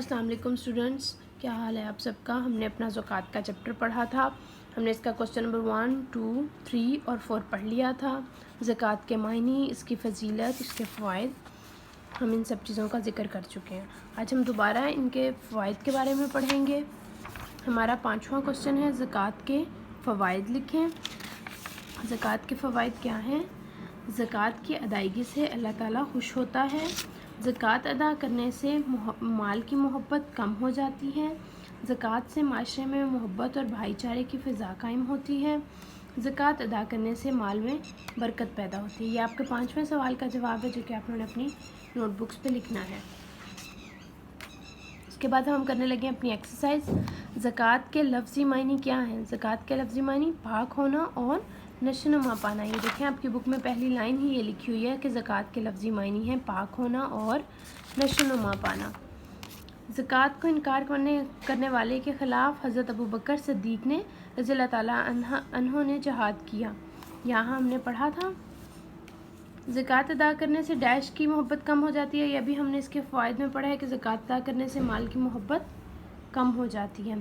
السلام علیکم اسٹوڈنٹس، کیا حال ہے آپ سب کا؟ ہم نے اپنا زکوٰۃ کا چیپٹر پڑھا تھا. ہم نے اس کا کوسچن نمبر 1, 2, 3 اور 4 پڑھ لیا تھا. زکوٰۃ کے معنی، اس کی فضیلت، اس کے فوائد، ہم ان سب چیزوں کا ذکر کر چکے ہیں. آج ہم دوبارہ ان کے فوائد کے بارے میں پڑھیں گے. ہمارا 5واں کوسچن ہے زکوٰۃ کے فوائد لکھیں. زکوٰۃ کے فوائد کیا ہیں؟ زکوٰۃ کی ادائیگی سے اللہ تعالیٰ خوش ہوتا ہے. زکوٰۃ ادا کرنے سے مال کی محبت کم ہو جاتی ہے. زکوٰۃ سے معاشرے میں محبت اور بھائی چارے کی فضا قائم ہوتی ہے. زکوٰۃ ادا کرنے سے مال میں برکت پیدا ہوتی ہے. یہ آپ کے 5ویں سوال کا جواب ہے جو کہ آپ نے اپنی نوٹ بکس پہ لکھنا ہے. اس کے بعد ہم کرنے لگے ہیں اپنی ایکسرسائز. زکوٰۃ کے لفظی معنی کیا ہیں؟ زکوٰۃ کے لفظی معنی پاک ہونا اور نشو نما پانا. یہ دیکھیں آپ کی بک میں پہلی لائن ہی یہ لکھی ہوئی ہے کہ زکوٰۃ کے لفظی معنی ہیں پاک ہونا اور نشو نما پانا. زکوٰۃ کو انکار کرنے والے کے خلاف حضرت ابوبکر صدیق نے رضی اللہ تعالیٰ عنہ نے جہاد کیا. یہاں ہم نے پڑھا تھا زکوٰۃ ادا کرنے سے ڈیش کی محبت کم ہو جاتی ہے. یہ بھی ہم نے اس کے فوائد میں پڑھا ہے کہ زکوٰۃ ادا کرنے سے مال کی محبت کم ہو جاتی ہے.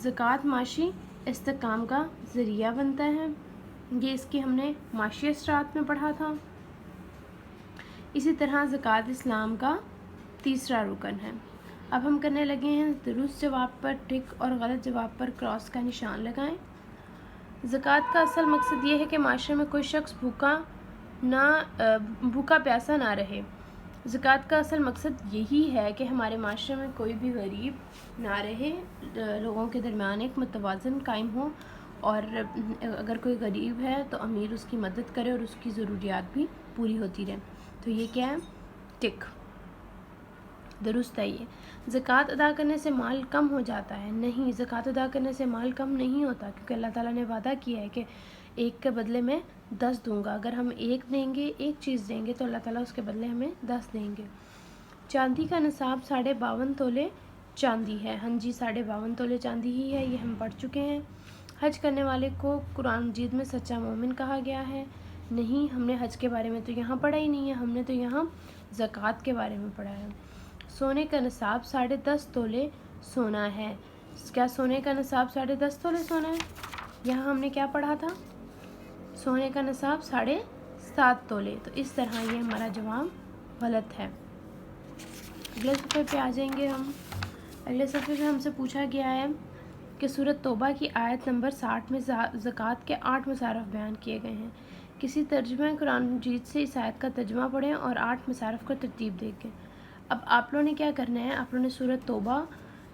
زکوٰۃ معاشی استحکام کا ذریعہ بنتا ہے. یہ اس کی ہم نے معاشی اثرات میں پڑھا تھا. اسی طرح زکوٰۃ اسلام کا تیسرا رکن ہے. اب ہم کرنے لگے ہیں درست جواب پر ٹک اور غلط جواب پر کراس کا نشان لگائیں. زکوٰۃ کا اصل مقصد یہ ہے کہ معاشرے میں کوئی شخص بھوکا پیاسا نہ رہے. زکوٰۃ کا اصل مقصد یہی ہے کہ ہمارے معاشرے میں کوئی بھی غریب نہ رہے، لوگوں کے درمیان ایک متوازن قائم ہو، اور اگر کوئی غریب ہے تو امیر اس کی مدد کرے اور اس کی ضروریات بھی پوری ہوتی رہے. تو یہ کیا ہے؟ ٹک. درست ہے. یہ زکوٰۃ ادا کرنے سے مال کم ہو جاتا ہے. نہیں، زکوٰۃ ادا کرنے سے مال کم نہیں ہوتا، کیونکہ اللہ تعالیٰ نے وعدہ کیا ہے کہ ایک کے بدلے میں 10 دوں گا. اگر ہم ایک دیں گے، ایک چیز دیں گے تو اللہ تعالیٰ اس کے بدلے ہمیں 10 دیں گے. چاندی کا نصاب 52.5 تولے چاندی ہے. ہاں جی، 52.5 تولے چاندی ہی ہے. یہ ہم پڑھ چکے ہیں. حج کرنے والے کو قرآن مجید میں سچا مومن کہا گیا ہے. نہیں، ہم نے حج کے بارے میں تو یہاں پڑھا ہی نہیں ہے. ہم نے تو یہاں زکوٰۃ کے بارے میں پڑھا ہے. سونے کا نصاب 10.5 تولے سونا ہے. کیا سونے کا نصاب 10.5 تولے سونا ہے؟ یہاں ہم نے کیا پڑھا تھا؟ سونے کا نصاب 7.5 تولے. تو اس طرح یہ ہمارا جواب غلط ہے. اگلے صفحے پہ آ جائیں گے ہم. اگلے صفحے پہ ہم سے پوچھا گیا ہے کہ سورۃ توبہ کی آیت نمبر 60 میں زکوٰۃ کے 8 مصارف بیان کیے گئے ہیں. کسی ترجمہ قرآن مجید سے اس آیت کا ترجمہ پڑھیں اور 8 مصارف کو ترتیب دیکھیں. اب آپ لوگوں نے کیا کرنا ہے؟ آپ لوگوں نے سورۃ توبہ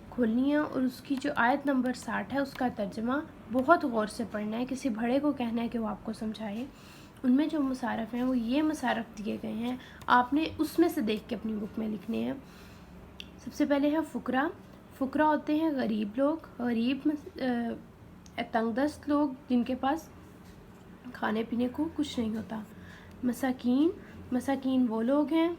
کھولنی ہے اور اس کی جو آیت نمبر 60 ہے اس کا ترجمہ بہت غور سے پڑھنا ہے. کسی بڑے کو کہنا ہے کہ وہ آپ کو سمجھائے. ان میں جو مصارف ہیں وہ یہ مصارف دیے گئے ہیں، آپ نے اس میں سے دیکھ کے اپنی بک میں لکھنے ہیں. سب سے پہلے ہے فقراء. فقراء ہوتے ہیں غریب لوگ، غریب تنگ دست لوگ جن کے پاس کھانے پینے کو کچھ نہیں ہوتا. مساکین، مساکین وہ لوگ ہیں